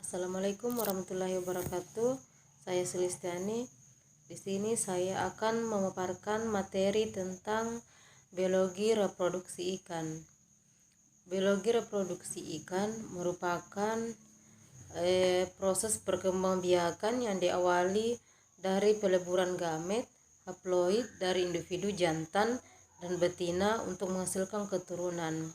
Assalamualaikum warahmatullahi wabarakatuh. Saya Sulistiani. Di sini saya akan memaparkan materi tentang biologi reproduksi ikan. Biologi reproduksi ikan merupakan proses perkembangbiakan yang diawali dari peleburan gamet haploid dari individu jantan dan betina untuk menghasilkan keturunan.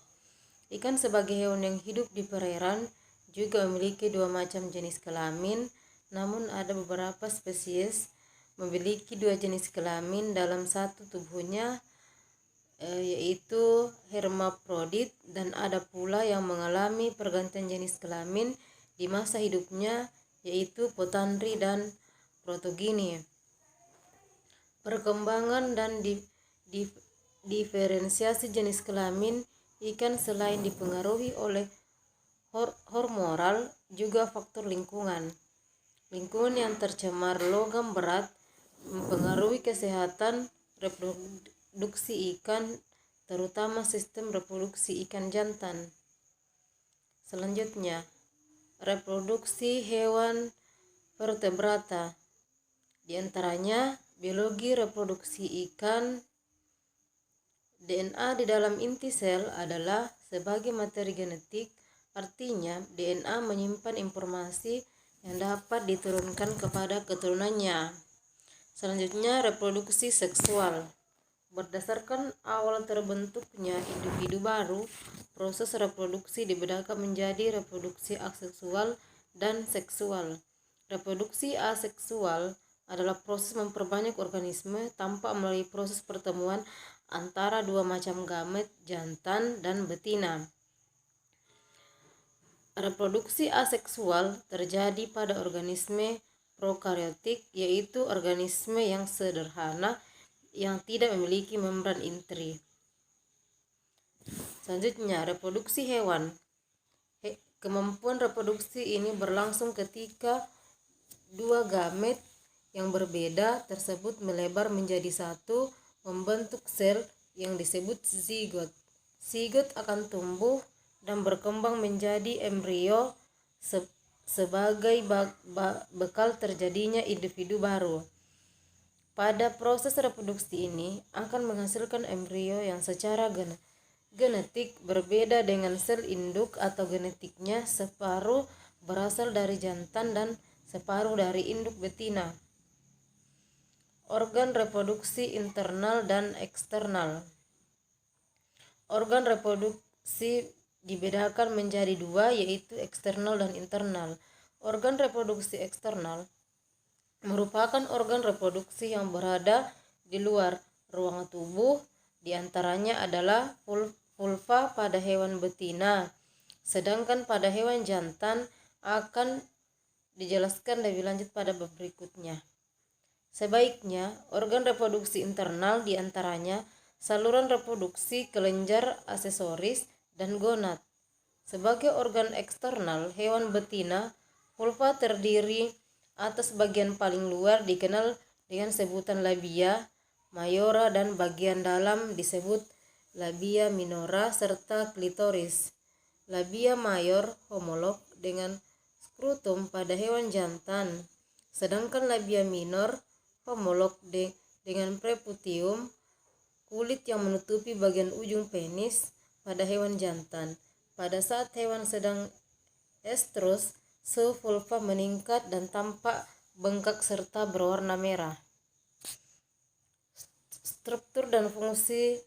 Ikan sebagai hewan yang hidup di perairan juga memiliki dua macam jenis kelamin, namun ada beberapa spesies memiliki dua jenis kelamin dalam satu tubuhnya, yaitu hermaprodit, dan ada pula yang mengalami pergantian jenis kelamin di masa hidupnya, yaitu potandri dan protogini. Perkembangan dan diferensiasi jenis kelamin ikan selain dipengaruhi oleh hormonal, juga faktor lingkungan. Lingkungan yang tercemar logam berat mempengaruhi kesehatan reproduksi ikan, terutama sistem reproduksi ikan jantan. Selanjutnya, reproduksi hewan vertebrata. Di antaranya, biologi reproduksi ikan. DNA di dalam inti sel adalah sebagai materi genetik. Artinya, DNA menyimpan informasi yang dapat diturunkan kepada keturunannya. Selanjutnya, reproduksi seksual. Berdasarkan awal terbentuknya individu baru, proses reproduksi dibedakan menjadi reproduksi aseksual dan seksual. Reproduksi aseksual adalah proses memperbanyak organisme tanpa melalui proses pertemuan antara dua macam gamet jantan dan betina. Reproduksi aseksual terjadi pada organisme prokariotik, yaitu organisme yang sederhana yang tidak memiliki membran intri. Selanjutnya, reproduksi hewan. Kemampuan reproduksi ini berlangsung ketika dua gamet yang berbeda tersebut melebar menjadi satu, membentuk sel yang disebut zigot. Zigot akan tumbuh dan berkembang menjadi embrio sebagai bekal terjadinya individu baru. Pada proses reproduksi ini akan menghasilkan embrio yang secara genetik berbeda dengan sel induk, atau genetiknya separuh berasal dari jantan dan separuh dari induk betina. Organ reproduksi internal dan eksternal. Organ reproduksi dibedakan menjadi dua, yaitu eksternal dan internal. Organ reproduksi eksternal merupakan organ reproduksi yang berada di luar ruang tubuh. Di antaranya adalah vulva pada hewan betina, sedangkan pada hewan jantan akan dijelaskan lebih lanjut pada bab berikutnya. Sebaiknya, organ reproduksi internal di antaranya saluran reproduksi, kelenjar aksesoris, dan gonad. Sebagai organ eksternal hewan betina, vulva terdiri atas bagian paling luar dikenal dengan sebutan labia mayora dan bagian dalam disebut labia minora serta klitoris. Labia mayor homolog dengan skrotum pada hewan jantan, sedangkan labia minor homolog dengan preputium, kulit yang menutupi bagian ujung penis pada hewan jantan. Pada saat hewan sedang estrus, suhu vulva meningkat dan tampak bengkak serta berwarna merah. Struktur dan fungsi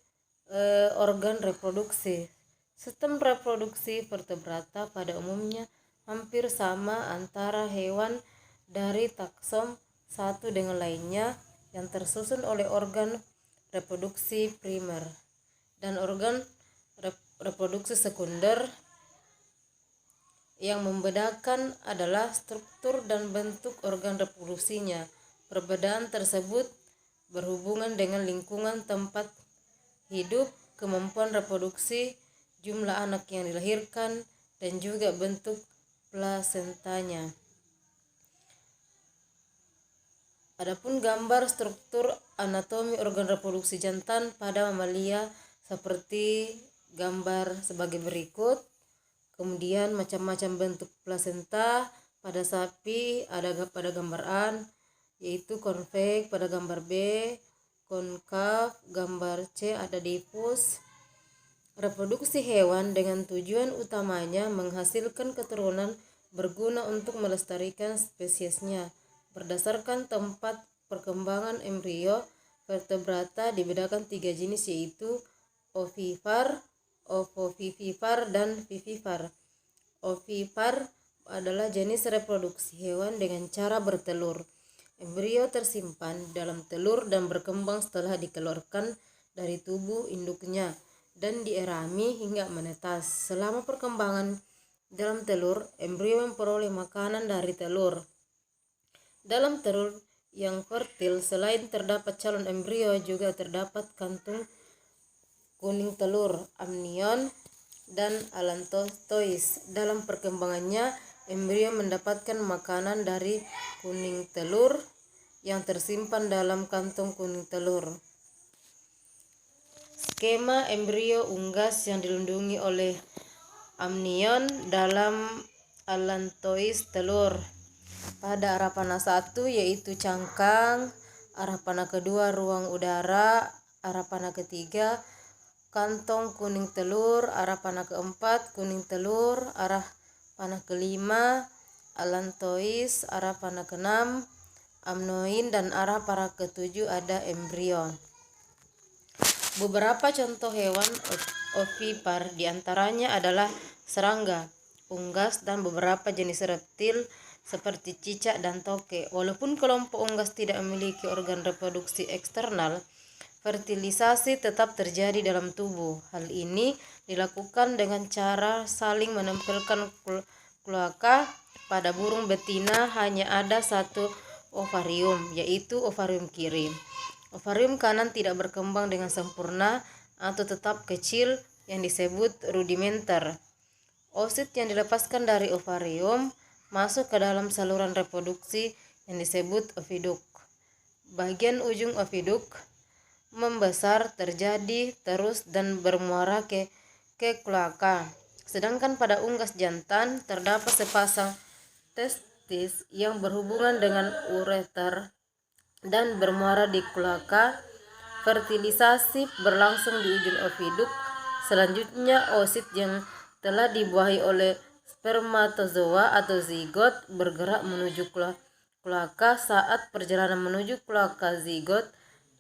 organ reproduksi. Sistem reproduksi vertebrata pada umumnya hampir sama antara hewan dari takson satu dengan lainnya, yang tersusun oleh organ reproduksi primer dan organ reproduksi sekunder. Yang membedakan adalah struktur dan bentuk organ reproduksinya. Perbedaan tersebut berhubungan dengan lingkungan tempat hidup, kemampuan reproduksi, jumlah anak yang dilahirkan, dan juga bentuk plasentanya. Adapun gambar struktur anatomi organ reproduksi jantan pada mamalia seperti gambar sebagai berikut. Kemudian macam-macam bentuk plasenta, Pada sapi ada pada gambar A yaitu konveks, pada gambar B konkav, gambar C ada difus. Reproduksi hewan dengan tujuan utamanya menghasilkan keturunan berguna untuk melestarikan spesiesnya. Berdasarkan tempat perkembangan embrio, vertebrata dibedakan 3 jenis yaitu ovipar, ovovivipar, dan vivipar. Ovipar adalah jenis reproduksi hewan dengan cara bertelur. Embrio tersimpan dalam telur dan berkembang setelah dikeluarkan dari tubuh induknya dan dierami hingga menetas. Selama perkembangan dalam telur, embrio memperoleh makanan dari telur. Dalam telur yang fertil, selain terdapat calon embrio, juga terdapat kantung kuning telur, amnion, dan allantois. Dalam perkembangannya, embrio mendapatkan makanan dari kuning telur yang tersimpan dalam kantung kuning telur. Skema embrio unggas yang dilindungi oleh amnion dalam allantois telur. Pada arah panah 1 yaitu cangkang, arah panah kedua ruang udara, arah panah ketiga kantong kuning telur, arah panah keempat kuning telur, arah panah kelima allantois, arah panah keenam amnoin, dan arah panah ketujuh ada embrio. Beberapa contoh hewan ovipar diantaranya adalah serangga, unggas, dan beberapa jenis reptil seperti cicak dan toke. Walaupun kelompok unggas tidak memiliki organ reproduksi eksternal, fertilisasi tetap terjadi dalam tubuh. Hal ini dilakukan dengan cara saling menempelkan kloaka. Pada burung betina hanya ada satu ovarium, yaitu ovarium kiri. Ovarium kanan tidak berkembang dengan sempurna atau tetap kecil yang disebut rudimenter. Oosit yang dilepaskan dari ovarium masuk ke dalam saluran reproduksi yang disebut oviduk. Bagian ujung oviduk membesar, terjadi terus dan bermuara ke kloaka. Sedangkan pada unggas jantan terdapat sepasang testis yang berhubungan dengan ureter dan bermuara di kloaka. Fertilisasi berlangsung di ujung oviduk. Selanjutnya oosit yang telah dibuahi oleh spermatozoa atau zigot bergerak menuju kloaka. Saat perjalanan menuju kloaka zigot,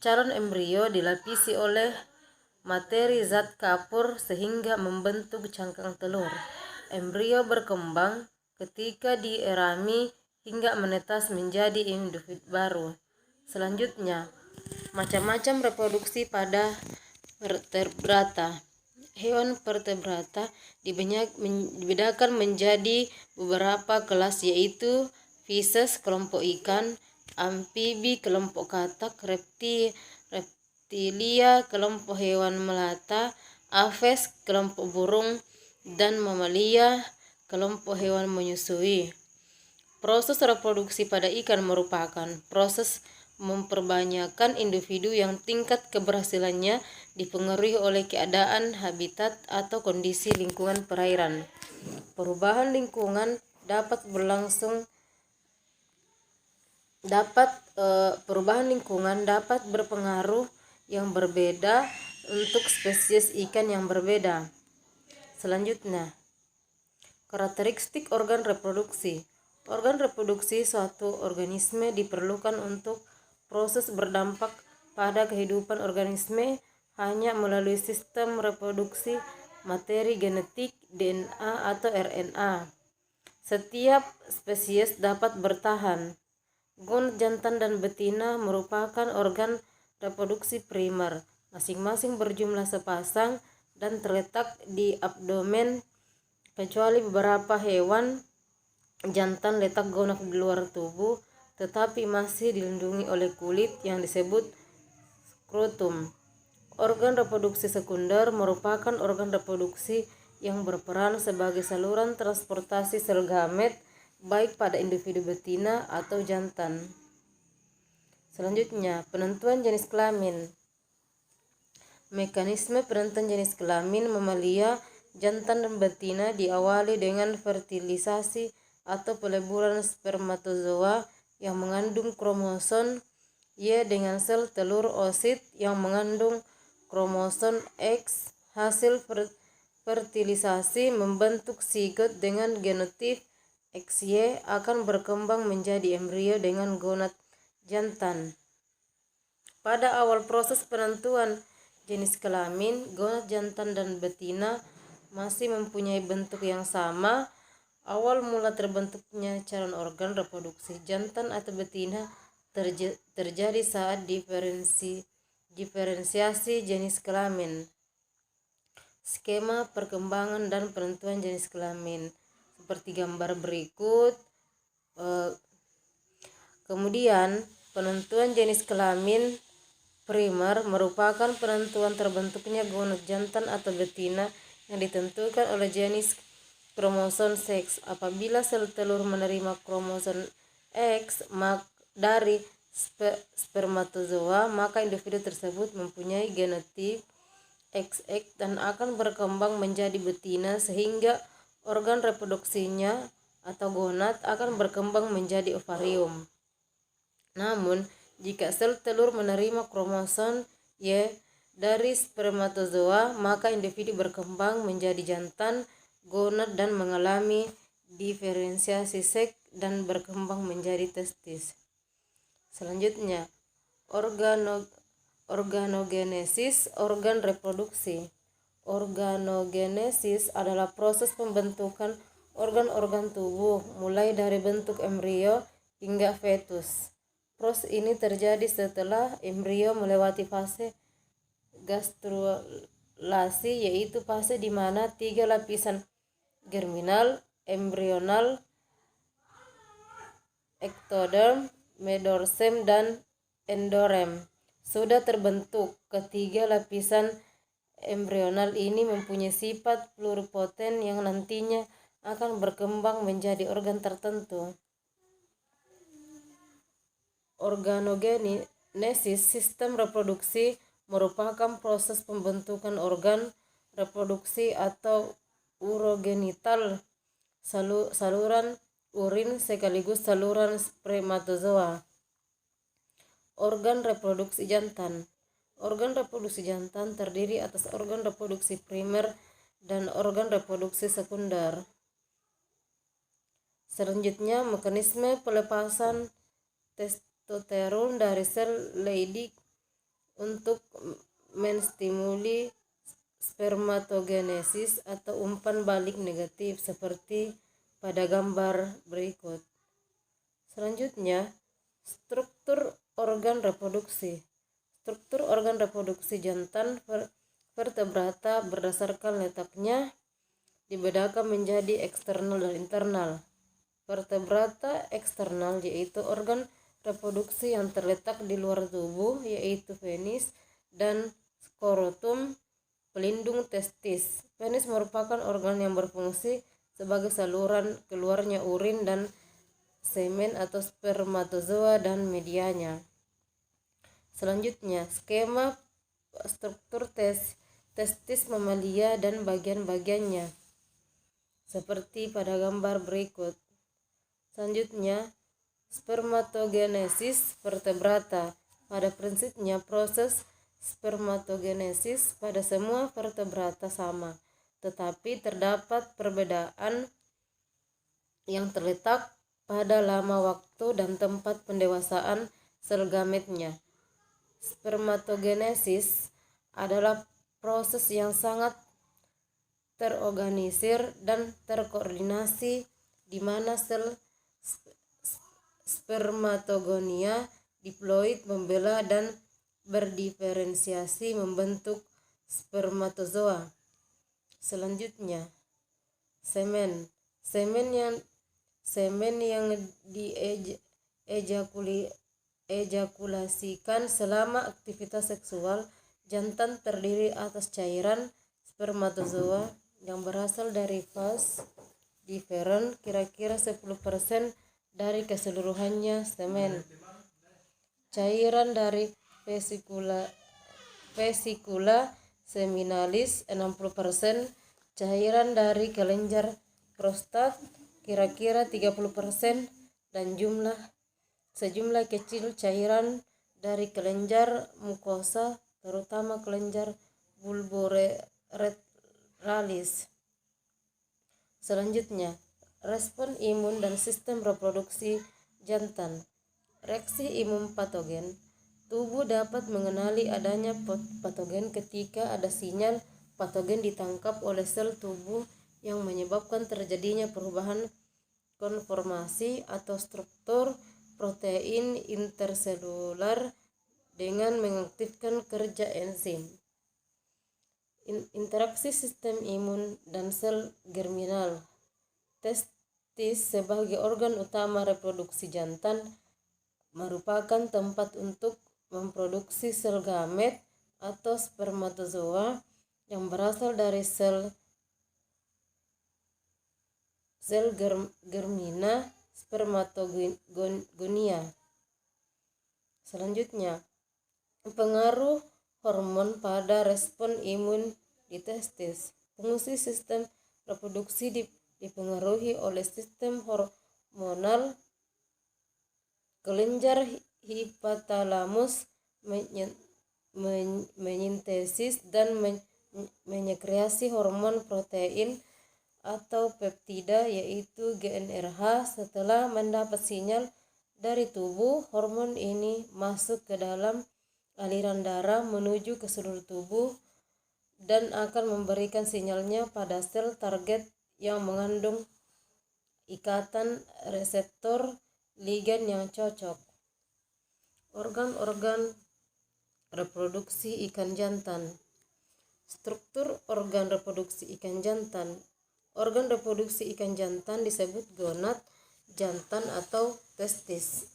calon embrio dilapisi oleh materi zat kapur sehingga membentuk cangkang telur. Embrio berkembang ketika dierami hingga menetas menjadi individu baru. Selanjutnya, macam-macam reproduksi pada vertebrata. Hewan vertebrata dibedakan menjadi beberapa kelas yaitu Fishes kelompok ikan, amfibi kelompok katak, reptilia kelompok hewan melata, aves kelompok burung, dan mamalia kelompok hewan menyusui. Proses reproduksi pada ikan merupakan proses memperbanyakkan individu yang tingkat keberhasilannya dipengaruhi oleh keadaan habitat atau kondisi lingkungan perairan. Perubahan lingkungan dapat berpengaruh yang berbeda untuk spesies ikan yang berbeda. Selanjutnya, karakteristik organ reproduksi. Organ reproduksi suatu organisme diperlukan untuk proses berdampak pada kehidupan organisme hanya melalui sistem reproduksi materi genetik DNA atau RNA. Setiap spesies dapat bertahan. Gonad jantan dan betina merupakan organ reproduksi primer. Masing-masing berjumlah sepasang dan terletak di abdomen, kecuali beberapa hewan jantan letak gonad di luar tubuh tetapi masih dilindungi oleh kulit yang disebut skrotum. Organ reproduksi sekunder merupakan organ reproduksi yang berperan sebagai saluran transportasi sel gamet baik pada individu betina atau jantan. Selanjutnya, penentuan jenis kelamin. Mekanisme penentuan jenis kelamin mamalia jantan dan betina diawali dengan fertilisasi atau peleburan spermatozoa yang mengandung kromosom Y dengan sel telur oosit yang mengandung kromosom X. Hasil fertilisasi membentuk zigot dengan genotip XY akan berkembang menjadi embrio dengan gonad jantan. Pada awal proses penentuan jenis kelamin, gonad jantan dan betina masih mempunyai bentuk yang sama. Awal mula terbentuknya calon organ reproduksi jantan atau betina terjadi saat diferensiasi jenis kelamin. Skema perkembangan dan penentuan jenis kelamin seperti gambar berikut. Kemudian penentuan jenis kelamin primer merupakan penentuan terbentuknya gonad jantan atau betina yang ditentukan oleh jenis kromosom seks. Apabila sel telur menerima kromosom X dari spermatozoa, maka individu tersebut mempunyai genotip XX dan akan berkembang menjadi betina, sehingga organ reproduksinya atau gonad akan berkembang menjadi ovarium. Namun, jika sel telur menerima kromosom Y dari spermatozoa, maka individu berkembang menjadi jantan, gonad dan mengalami diferensiasi seks dan berkembang menjadi testis. Selanjutnya, organogenesis organ reproduksi. Organogenesis adalah proses pembentukan organ-organ tubuh mulai dari bentuk embrio hingga fetus. Proses ini terjadi setelah embrio melewati fase gastrulasi, yaitu fase di mana 3 lapisan germinal, embrional, ektoderm, mesoderm, dan endorem sudah terbentuk. Ketiga lapisan embrional ini mempunyai sifat pluripoten yang nantinya akan berkembang menjadi organ tertentu. Organogenesis sistem reproduksi merupakan proses pembentukan organ reproduksi atau urogenital saluran urin sekaligus saluran spermatozoa. Organ reproduksi jantan. Organ reproduksi jantan terdiri atas organ reproduksi primer dan organ reproduksi sekunder. Selanjutnya, mekanisme pelepasan testosteron dari sel Leydig untuk menstimuli spermatogenesis atau umpan balik negatif seperti pada gambar berikut. Selanjutnya, struktur organ reproduksi. Struktur organ reproduksi jantan vertebrata berdasarkan letaknya dibedakan menjadi eksternal dan internal. Vertebrata eksternal yaitu organ reproduksi yang terletak di luar tubuh, yaitu penis dan skrotum pelindung testis. Penis merupakan organ yang berfungsi sebagai saluran keluarnya urin dan semen atau spermatozoa dan medianya. Selanjutnya, skema struktur testis mamalia dan bagian-bagiannya seperti pada gambar berikut. Selanjutnya, spermatogenesis vertebrata. Pada prinsipnya, proses spermatogenesis pada semua vertebrata sama, tetapi terdapat perbedaan yang terletak pada lama waktu dan tempat pendewasaan sel gametnya. Spermatogenesis adalah proses yang sangat terorganisir dan terkoordinasi di mana sel spermatogonia diploid membela dan berdiferensiasi membentuk spermatozoa. Selanjutnya, semen yang diejakulasikan selama aktivitas seksual jantan terdiri atas cairan spermatozoa yang berasal dari vas deferens, kira-kira 10% dari keseluruhannya semen. Cairan dari vesikula seminalis 60%, cairan dari kelenjar prostat kira-kira 30% dan sejumlah kecil cairan dari kelenjar mukosa, terutama kelenjar bulboreteralis. Selanjutnya, respon imun dan sistem reproduksi jantan. Reaksi imun patogen. Tubuh dapat mengenali adanya patogen ketika ada sinyal patogen ditangkap oleh sel tubuh yang menyebabkan terjadinya perubahan konformasi atau struktur protein interselular dengan mengaktifkan kerja enzim. Interaksi sistem imun dan sel germinal. Testis sebagai organ utama reproduksi jantan merupakan tempat untuk memproduksi sel gamet atau spermatozoa yang berasal dari sel germina spermatogonia. Selanjutnya, pengaruh hormon pada respon imun di testis. Fungsi sistem reproduksi dipengaruhi oleh sistem hormonal. Kelenjar hipotalamus menyintesis dan menyekreasi hormon protein atau peptida yaitu GnRH. Setelah mendapat sinyal dari tubuh, hormon ini masuk ke dalam aliran darah menuju ke seluruh tubuh dan akan memberikan sinyalnya pada sel target yang mengandung ikatan reseptor ligan yang cocok. Organ-organ reproduksi ikan jantan. Struktur organ reproduksi ikan jantan. Organ reproduksi ikan jantan disebut gonad jantan atau testis.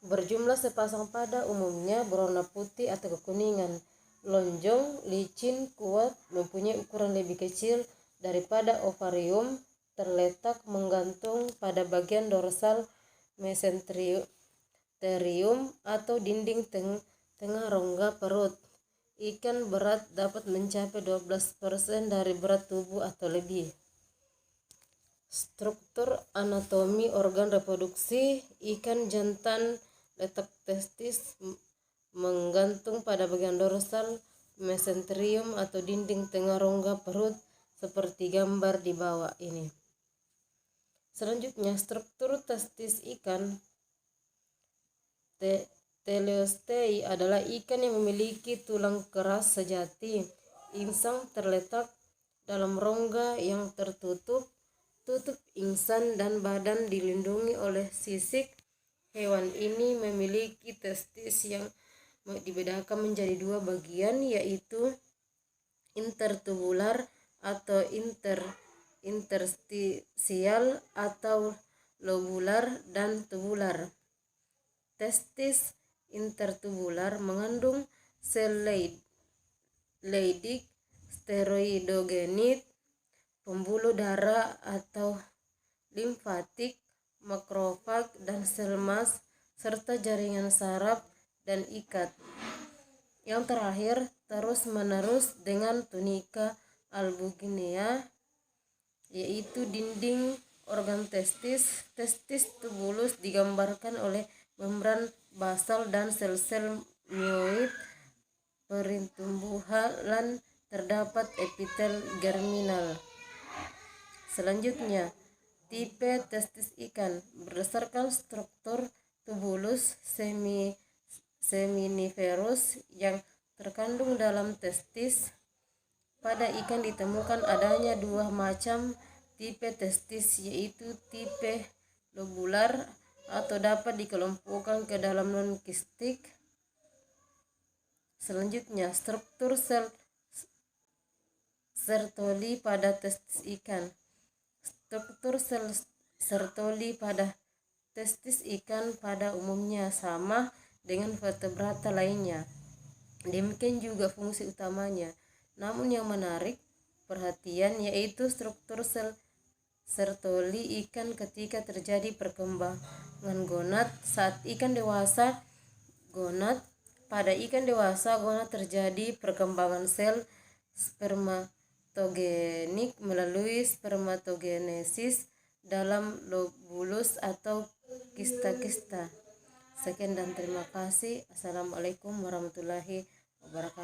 Berjumlah sepasang, pada umumnya berwarna putih atau kekuningan, lonjong, licin, kuat, mempunyai ukuran lebih kecil daripada ovarium, terletak menggantung pada bagian dorsal mesenterium atau dinding tengah rongga perut. Ikan berat dapat mencapai 12% dari berat tubuh atau lebih. Struktur anatomi organ reproduksi ikan jantan. Letak testis menggantung pada bagian dorsal mesenterium atau dinding tengah rongga perut seperti gambar di bawah ini. Selanjutnya, struktur testis ikan. Teleostei adalah ikan yang memiliki tulang keras sejati. Insang terletak dalam rongga yang tertutup insang dan badan dilindungi oleh sisik. Hewan ini memiliki testis yang dibedakan menjadi dua bagian, yaitu intertubular atau interstisial atau lobular dan tubular. Testis intertubular mengandung sel Leydig, steroidogenit, pembuluh darah atau limfatik, makrofag dan sel mas, serta jaringan saraf dan ikat. Yang terakhir, terus-menerus dengan tunika albuginea, yaitu dinding organ testis. Testis tubulus digambarkan oleh membran basal dan sel-sel myoid. Pertumbuhan terdapat epitel germinal. Selanjutnya, tipe testis ikan. Berdasarkan struktur tubulus seminiferus yang terkandung dalam testis, pada ikan ditemukan adanya dua macam tipe testis, yaitu tipe lobular atau dapat dikelompokkan ke dalam non-kistik. Selanjutnya, struktur sel Sertoli pada testis ikan. Struktur sel Sertoli pada testis ikan pada umumnya sama dengan vertebrata lainnya. Demikian juga fungsi utamanya. Namun yang menarik perhatian yaitu struktur sel Sertoli ikan ketika terjadi perkembangan gonad saat ikan dewasa. Pada ikan dewasa gonad terjadi perkembangan sel spermatogenik melalui spermatogenesis dalam lobulus atau kista-kista. Sekian dan terima kasih. Assalamualaikum warahmatullahi wabarakatuh.